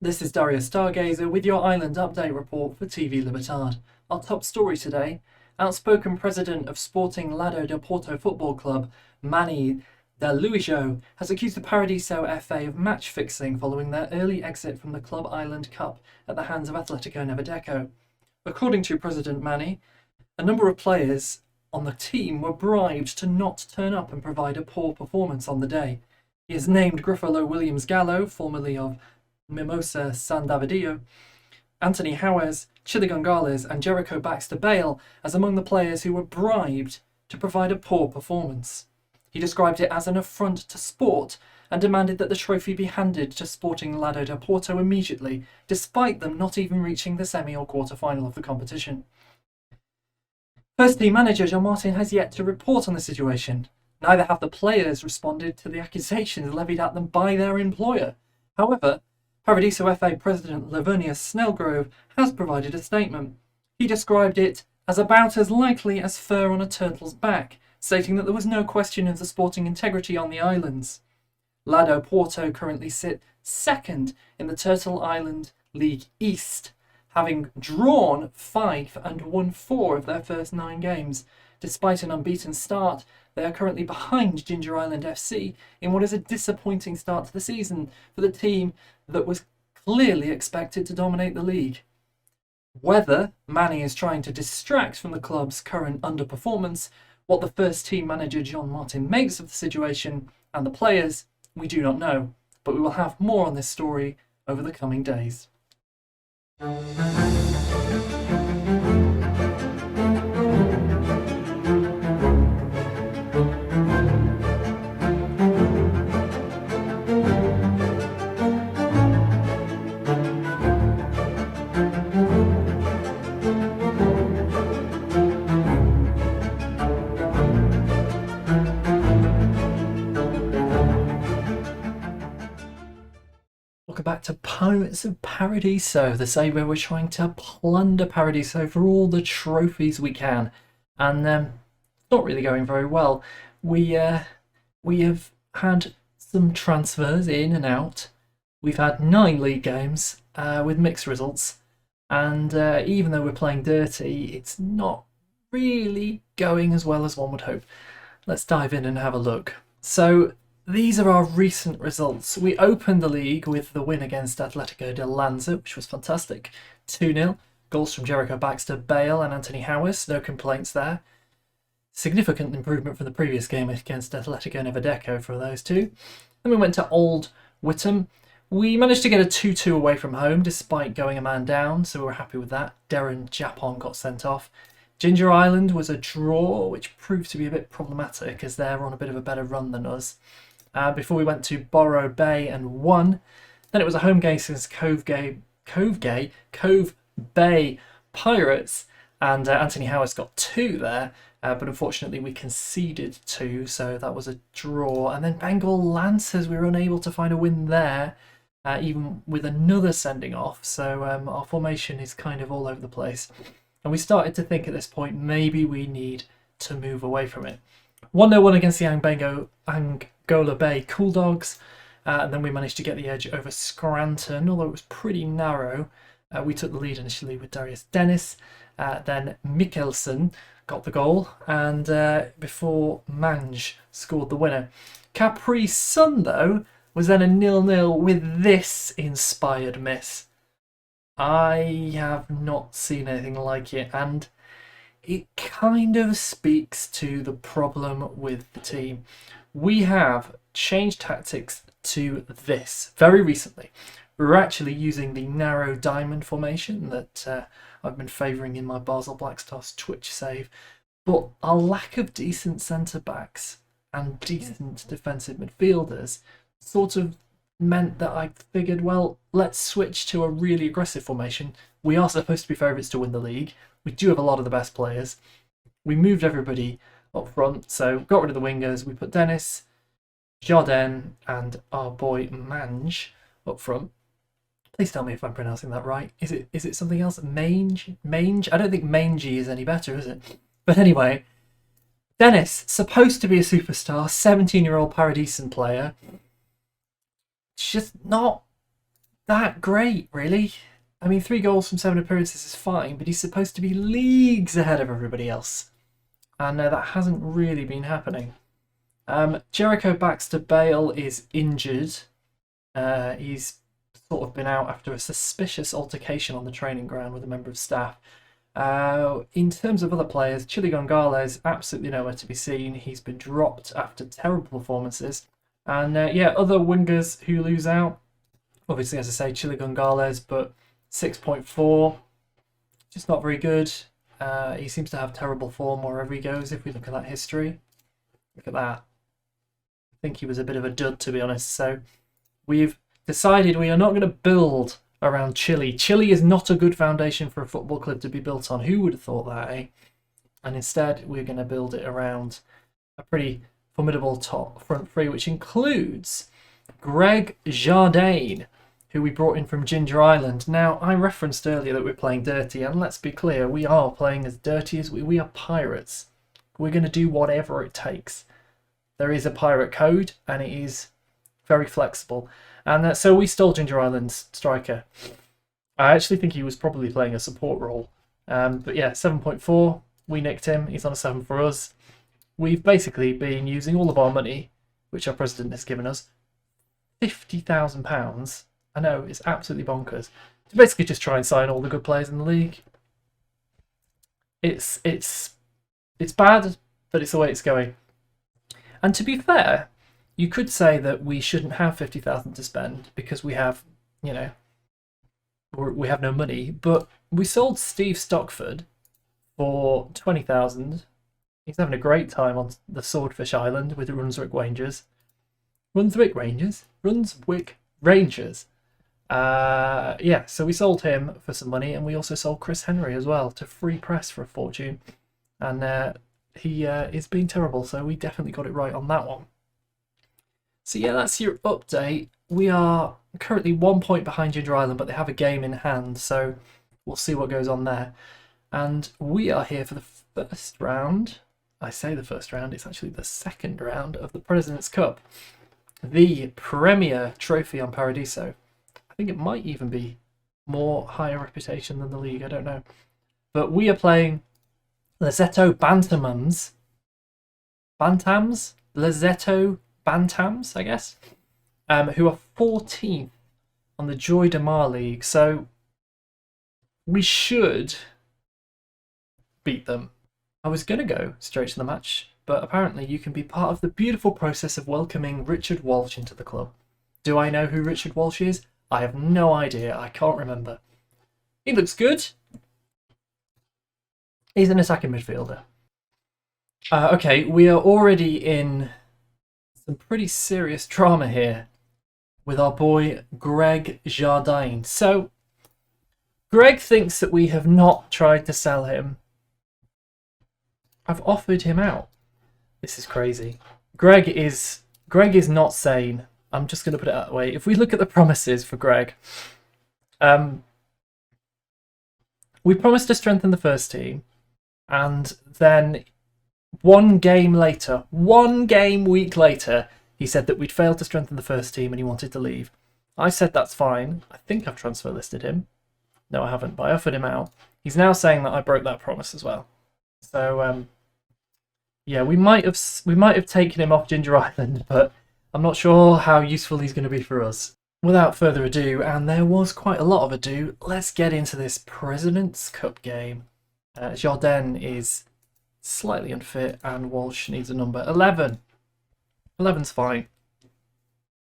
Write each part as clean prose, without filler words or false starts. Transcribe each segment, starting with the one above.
This is Dario Stargazer with your Island Update report for TV Libertad. Our top story today, outspoken president of Sporting Lado del Porto Football Club, Manny Del Luijo, has accused the Paradiso FA of match fixing following their early exit from the Club Island Cup at the hands of Atletico Nevedeco. According to President Manny, a number of players on the team were bribed to not turn up and provide a poor performance on the day. He has named Gruffalo Williams Gallo, formerly of Mimosa San Davidio, Anthony Howes, Chile Gonzalez and Jericho Baxter Bale as among the players who were bribed to provide a poor performance. He described it as an affront to sport and demanded that the trophy be handed to Sporting Lado del Porto immediately, despite them not even reaching the semi or quarter-final of the competition. First team manager Jean Martin has yet to report on the situation. Neither have the players responded to the accusations levied at them by their employer. However, Paradiso FA President Lavernius Snellgrove has provided a statement. He described it as about as likely as fur on a turtle's back, stating that there was no question of the sporting integrity on the islands. Lado Porto currently sit second in the Turtle Island League East, having drawn 5 and won 4 of their first 9 games. Despite an unbeaten start, they are currently behind Ginger Island FC in what is a disappointing start to the season for the team that was clearly expected to dominate the league. Whether Manny is trying to distract from the club's current underperformance, what the first team manager John Martin makes of the situation and the players, we do not know, but we will have more on this story over the coming days. Welcome back to Pirates of Paradiso, the side where we're trying to plunder Paradiso for all the trophies we can, and it's not really going very well. We have had some transfers in and out. We've had 9 league games with mixed results, and even though we're playing dirty, it's not really going as well as one would hope. Let's dive in and have a look. So these are our recent results. We opened the league with the win against Atletico de Lanza, which was fantastic. 2-0. Goals from Jericho Baxter Bale and Anthony Howes. No complaints there. Significant improvement from the previous game against Atletico Nevedeco for those two. Then we went to Old Witham. We managed to get a 2-2 away from home despite going a man down, so we were happy with that. Darren Japon got sent off. Ginger Island was a draw, which proved to be a bit problematic as they're on a bit of a better run than us. Before we went to Borrow Bay and won. Then it was a home game against Cove Bay Pirates, and Anthony Howes got 2 there, but unfortunately we conceded 2, so that was a draw. And then Bengal Lancers, we were unable to find a win there, even with another sending off, so our formation is kind of all over the place. And we started to think at this point maybe we need to move away from it. 1-1 against the Angola Bay Cool Dogs, and then we managed to get the edge over Scranton, although it was pretty narrow. We took the lead initially with Darius Dennis, then Mikkelsen got the goal, and before Mange scored the winner. Capri Sun, though, was then a 0-0 with this inspired miss. I have not seen anything like it, and it kind of speaks to the problem with the team. We have changed tactics to this very recently. We're actually using the narrow diamond formation that I've been favouring in my Basel Blackstars Twitch save, but our lack of decent centre-backs and decent defensive midfielders sort of meant that I figured, well, let's switch to a really aggressive formation. We are supposed to be favourites to win the league. We do have a lot of the best players. We moved everybody up front, so got rid of the wingers. We put Dennis, Jardin, and our boy Mange up front. Please tell me if I'm pronouncing that right. Is it something else? Mange? I don't think mangy is any better, is it? But anyway, Dennis, supposed to be a superstar, 17-year-old Paradisan player. It's just not that great, really. I mean, 3 goals from 7 appearances is fine, but he's supposed to be leagues ahead of everybody else. And that hasn't really been happening. Jericho Baxter-Bale is injured. He's sort of been out after a suspicious altercation on the training ground with a member of staff. In terms of other players, Chile Gonzalez, absolutely nowhere to be seen. He's been dropped after terrible performances. And other wingers who lose out. Obviously, as I say, Chile Gonzalez, but 6.4, just not very good. He seems to have terrible form wherever he goes, if we look at that history. Look at that. I think he was a bit of a dud, to be honest. So we've decided we are not going to build around Chile. Chile is not a good foundation for a football club to be built on. Who would have thought that, eh? And instead, we're going to build it around a pretty formidable top front three, which includes Greg Jardine, who we brought in from Ginger Island. Now, I referenced earlier that we're playing dirty, and let's be clear, we are playing as dirty as we are pirates. We're going to do whatever it takes. There is a pirate code, and it is very flexible. And so we stole Ginger Island's striker. I actually think he was probably playing a support role. But yeah, 7.4, we nicked him. He's on a 7 for us. We've basically been using all of our money, which our president has given us, £50,000. I know, it's absolutely bonkers. To basically just try and sign all the good players in the league. It's bad, but it's the way it's going. And to be fair, you could say that we shouldn't have 50,000 to spend because we have, we have no money. But we sold Steve Stockford for 20,000. He's having a great time on the Swordfish Island with the Brunswick Rangers. Brunswick Rangers. So we sold him for some money, and we also sold Chris Henry as well to Free Press for a fortune. And he is being terrible, so we definitely got it right on that one. So yeah, that's your update. We are currently 1 point behind Ginger Island, but they have a game in hand, so we'll see what goes on there. And we are here for the first round. I say the first round, it's actually the second round of the President's Cup. The premier trophy on Paradiso. I think it might even be more higher reputation than the league, I don't know. But we are playing Lazzetto Bantams. Lazzetto Bantams, I guess. Who are 14th on the Joy de Mar League. So we should beat them. I was going to go straight to the match, but apparently you can be part of the beautiful process of welcoming Richard Walsh into the club. Do I know who Richard Walsh is? I have no idea. I can't remember. He looks good. He's an attacking midfielder. Okay, we are already in some pretty serious drama here with our boy Greg Jardine. So, Greg thinks that we have not tried to sell him. I've offered him out. This is crazy. Greg is not sane. I'm just going to put it that way. If we look at the promises for Greg, we promised to strengthen the first team, and then one game week later, he said that we'd failed to strengthen the first team and he wanted to leave. I said that's fine. I think I've transfer listed him. No, I haven't, but I offered him out. He's now saying that I broke that promise as well. So, yeah, we might have taken him off Ginger Island, but I'm not sure how useful he's going to be for us. Without further ado, and there was quite a lot of ado, let's get into this President's Cup game. Jardin is slightly unfit, and Walsh needs a number 11. 11's fine.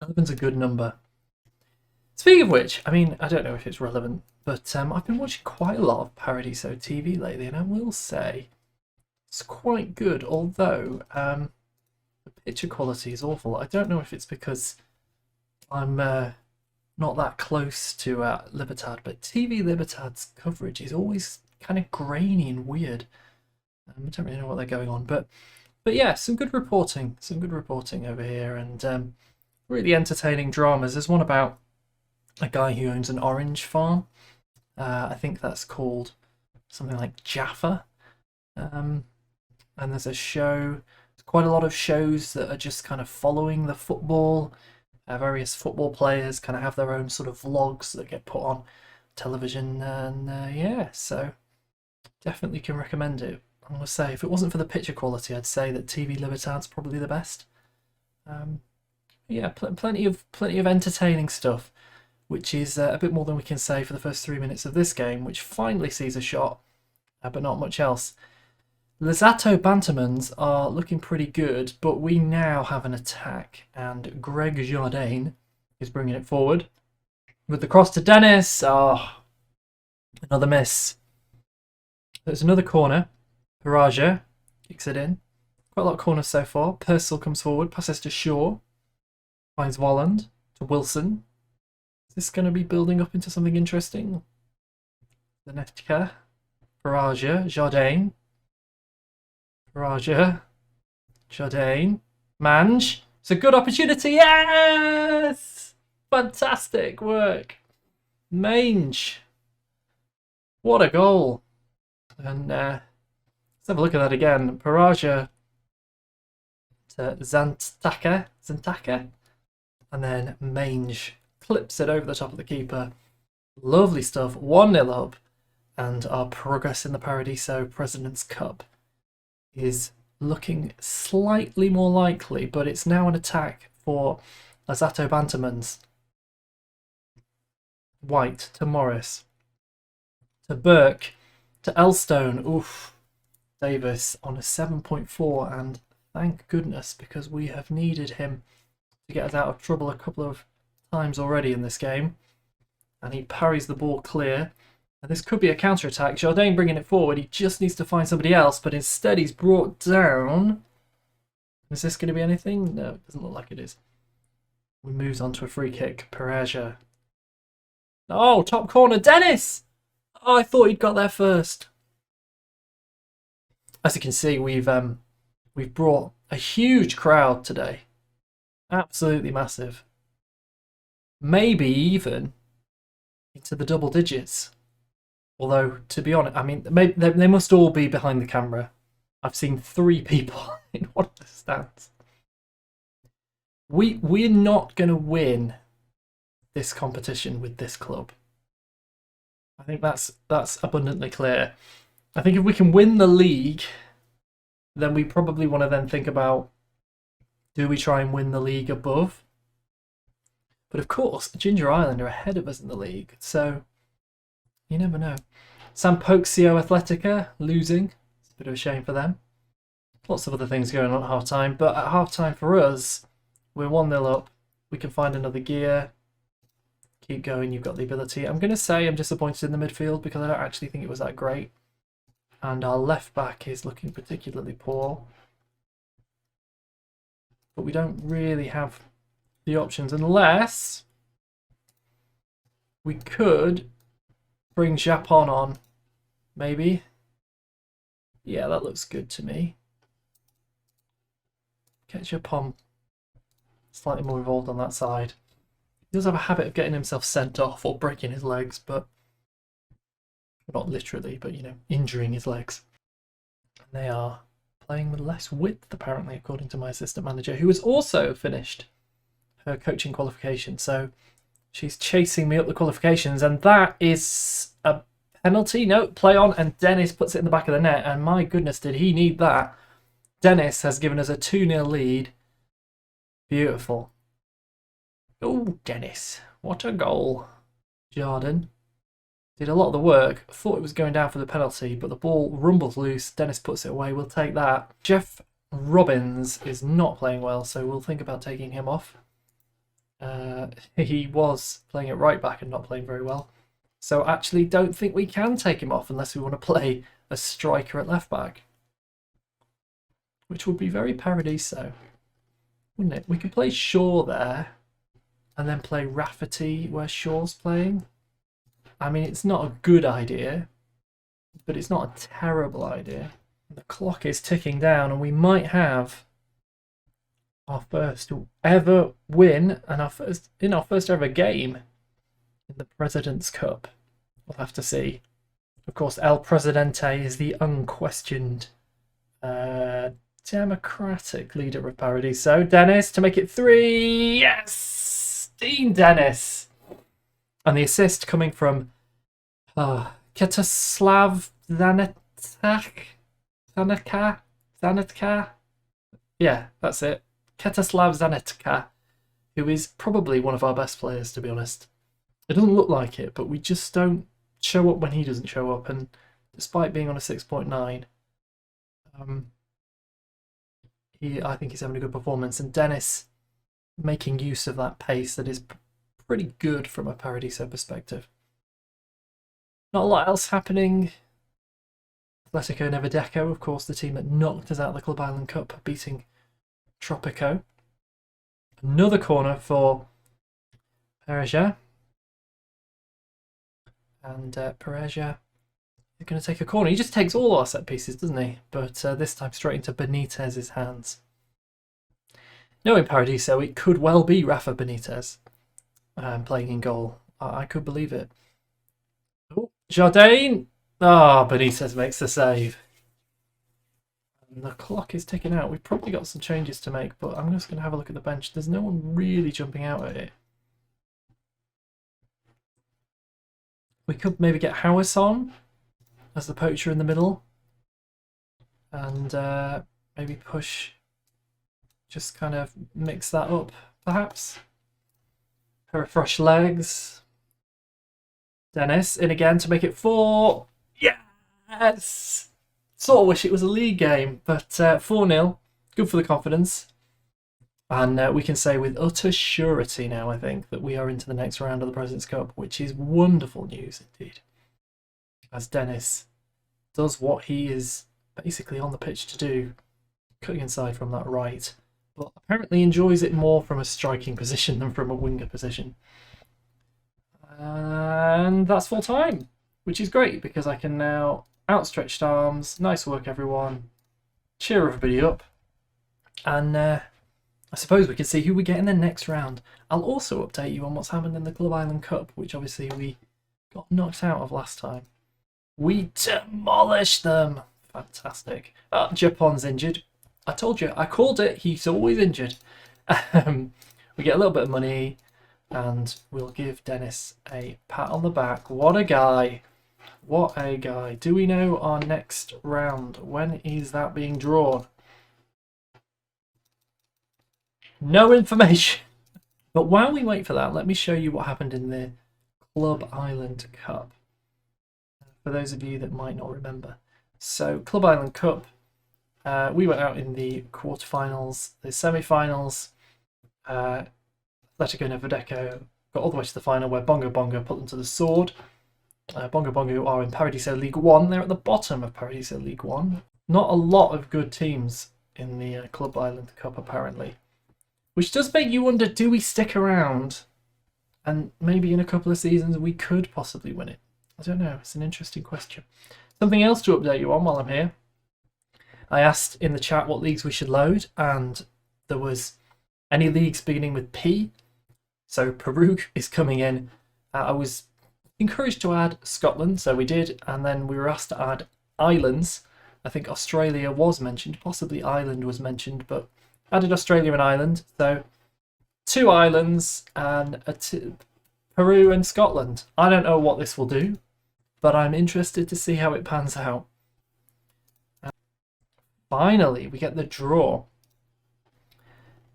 11's a good number. Speaking of which, I mean, I don't know if it's relevant, but I've been watching quite a lot of Paradiso TV lately, and I will say it's quite good, although the picture quality is awful. I don't know if it's because I'm not that close to Libertad, but TV Libertad's coverage is always kind of grainy and weird. I don't really know what they're going on, but yeah, some good reporting over here, and really entertaining dramas. There's one about a guy who owns an orange farm. I think that's called something like Jaffa. And there's a show, quite a lot of shows that are just kind of following the football. various football players kind of have their own sort of vlogs that get put on television, and yeah, so definitely can recommend it. I must say, if it wasn't for the picture quality, I'd say that TV Libertad's probably the best. Yeah, plenty of entertaining stuff, which is a bit more than we can say for the first 3 minutes of this game, which finally sees a shot, but not much else. Lisato Bantamans are looking pretty good, but we now have an attack, and Greg Jardine is bringing it forward with the cross to Dennis. Oh, another miss. There's another corner. Paraja kicks it in. Quite a lot of corners so far. Purcell comes forward, passes to Shaw. Finds Walland to Wilson. Is this going to be building up into something interesting? Zanetka. Paraja. Jardine. Paraja. Jardine. Mange. It's a good opportunity. Yes! Fantastic work. Mange. What a goal. And let's have a look at that again. Paraja to Zantaka. And then Mange clips it over the top of the keeper. Lovely stuff. 1-0 up. And our progress in the Paradiso President's Cup is looking slightly more likely, but it's now an attack for Lisato Bantamans. White to Morris. To Burke. To Elstone. Oof. Davis on a 7.4, and thank goodness, because we have needed him to get us out of trouble a couple of times already in this game. And he parries the ball clear. And this could be a counter-attack. Jardine bringing it forward. He just needs to find somebody else, but instead he's brought down. Is this going to be anything? No, it doesn't look like it is. We moves on to a free kick. Paraja. Oh, top corner. Dennis! Oh, I thought he'd got there first. As you can see, we've brought a huge crowd today. Absolutely massive. Maybe even into the double digits. Although, to be honest, I mean, they must all be behind the camera. I've seen 3 people in one of the stands. We're not going to win this competition with this club. I think that's abundantly clear. I think if we can win the league, then we probably want to then think about, do we try and win the league above? But of course, Ginger Island are ahead of us in the league, so you never know. Sampoxio Athletica losing. It's a bit of a shame for them. Lots of other things going on at half-time, but at half-time for us, we're 1-0 up. We can find another gear. Keep going, you've got the ability. I'm going to say I'm disappointed in the midfield because I don't actually think it was that great. And our left back is looking particularly poor. But we don't really have the options unless we could bring Japon on, maybe. Yeah, that looks good to me. Get Japon slightly more involved on that side. He does have a habit of getting himself sent off or breaking his legs, but not literally, but you know, injuring his legs. And they are playing with less width, apparently, according to my assistant manager, who has also finished her coaching qualification. So she's chasing me up the qualifications, and that is a penalty. No, play on, and Dennis puts it in the back of the net, and my goodness, did he need that. Dennis has given us a 2-0 lead. Beautiful. Oh, Dennis, what a goal. Jardine did a lot of the work. Thought it was going down for the penalty, but the ball rumbles loose. Dennis puts it away. We'll take that. Jeff Robbins is not playing well, so we'll think about taking him off. He was playing at right back and not playing very well. So actually don't think we can take him off unless we want to play a striker at left back. Which would be very Paradiso, wouldn't it? We could play Shaw there and then play Rafferty where Shaw's playing. I mean, it's not a good idea, but it's not a terrible idea. The clock is ticking down, and we might have our first ever win and our first ever game in the President's Cup. We'll have to see. Of course, El Presidente is the unquestioned democratic leader of Paradiso. Dennis to make it 3. Yes! Dean Dennis. And the assist coming from Ketoslav Zanetka. Yeah, that's it. Ketoslav Zanetka, who is probably one of our best players, to be honest. It doesn't look like it, but we just don't show up when he doesn't show up. And despite being on a 6.9, I think he's having a good performance. And Dennis making use of that pace that is pretty good from a Paradiso perspective. Not a lot else happening. Atletico Nevedeco, of course, the team that knocked us out of the Club Island Cup, beating Tropico. Another corner for Pereja. And Pereja is going to take a corner. He just takes all our set pieces, doesn't he? But this time straight into Benitez's hands. Knowing Paradiso, it could well be Rafa Benitez playing in goal. I could believe it. Oh, Jardine! Benitez makes the save. And the clock is ticking out. We've probably got some changes to make, but I'm just going to have a look at the bench. There's no one really jumping out at it. We could maybe get Howes on as the poacher in the middle. And maybe push, just kind of mix that up, perhaps. Pair of fresh legs. Dennis in again to make it 4. Yes! Sort of wish it was a league game, but 4-0. Good for the confidence. And we can say with utter surety now, I think, that we are into the next round of the President's Cup, which is wonderful news indeed. As Dennis does what he is basically on the pitch to do, cutting inside from that right, but apparently enjoys it more from a striking position than from a winger position. And that's full time, which is great because I can now outstretched arms, nice work everyone, cheer everybody up, and I suppose we can see who we get in the next round. I'll also update you on what's happened in the Club Island Cup, which obviously we got knocked out of last time. We demolished them! Fantastic. Japon's injured. I told you, I called it, he's always injured. We get a little bit of money, and we'll give Dennis a pat on the back. What a guy! What a guy. Do we know our next round? When is that being drawn? No information. But while we wait for that, let me show you what happened in the Club Island Cup. For those of you that might not remember. So, Club Island Cup, we went out in the quarterfinals, the semi-finals. Atletico Nevedeco got all the way to the final where Bongo Bongo put them to the sword. Bongo Bongo are in Paradiso League 1. They're at the bottom of Paradiso League 1. Not a lot of good teams in the Club Island Cup, apparently. Which does make you wonder, do we stick around? And maybe in a couple of seasons we could possibly win it. I don't know. It's an interesting question. Something else to update you on while I'm here. I asked in the chat what leagues we should load, and there was any leagues beginning with P. So Peru is coming in. I was encouraged to add Scotland, so we did, and then we were asked to add islands. I think Australia was mentioned, possibly Ireland was mentioned, but added Australia and Ireland. So 2 islands and Peru and Scotland. I don't know what this will do, but I'm interested to see how it pans out. And finally, we get the draw.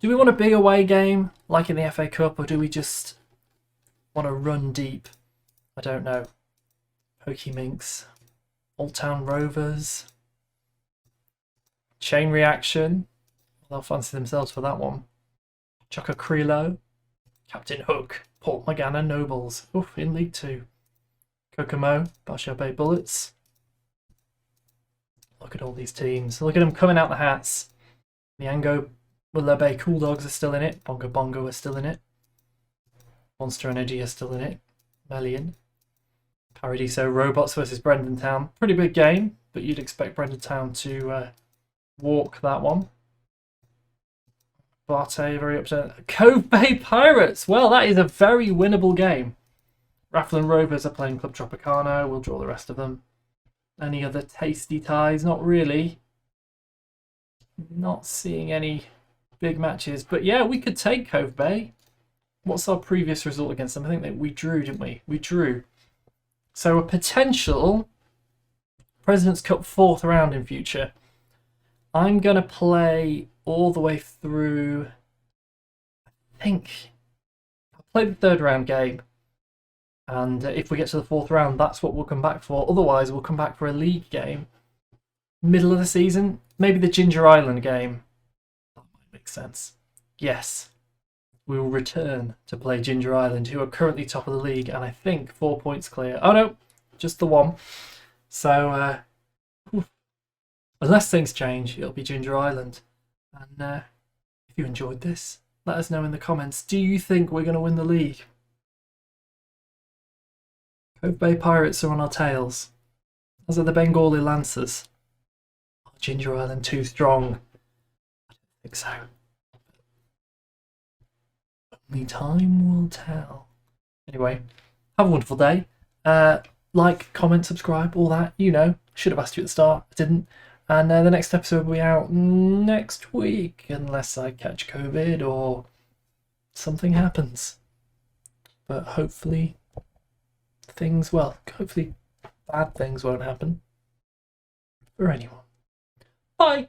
Do we want a big away game like in the FA Cup, or do we just want to run deep? I don't know. Pokey Minx, Old Town Rovers, Chain Reaction. They'll fancy themselves for that one. Choco Crilo, Captain Hook, Port Morgana Nobles. Oof, in League 2. Kokomo, Basha Bay Bullets. Look at all these teams. Look at them coming out the hats. Niango Willow Bay Cool Dogs are still in it. Bongo Bongo are still in it. Monster Energy are still in it. Melian. Paradiso Robots versus Brendan Town. Pretty big game, but you'd expect Brendan Town to walk that one. Barte very upset. Cove Bay Pirates. Well, that is a very winnable game. Rathlin Rovers are playing Club Tropicana. We'll draw the rest of them. Any other tasty ties? Not really. Not seeing any big matches. But yeah, we could take Cove Bay. What's our previous result against them? I think that we drew, didn't we? We drew. So a potential President's Cup 4th round in future. I'm going to play all the way through. I think I'll play the 3rd round game. And if we get to the 4th round, that's what we'll come back for. Otherwise, we'll come back for a league game. Middle of the season. Maybe the Ginger Island game. That might make sense. Yes. We will return to play Ginger Island, who are currently top of the league, and I think 4 points clear. Oh no, just the 1. So, unless things change, it'll be Ginger Island. And if you enjoyed this, let us know in the comments. Do you think we're going to win the league? Cove Bay Pirates are on our tails, as are the Bengali Lancers. Are Ginger Island too strong? I don't think so. Only time will tell. Anyway, have a wonderful day. Like, comment, subscribe, all that. You know, should have asked you at the start. I didn't. And the next episode will be out next week, unless I catch COVID or something happens. But hopefully hopefully bad things won't happen for anyone. Bye!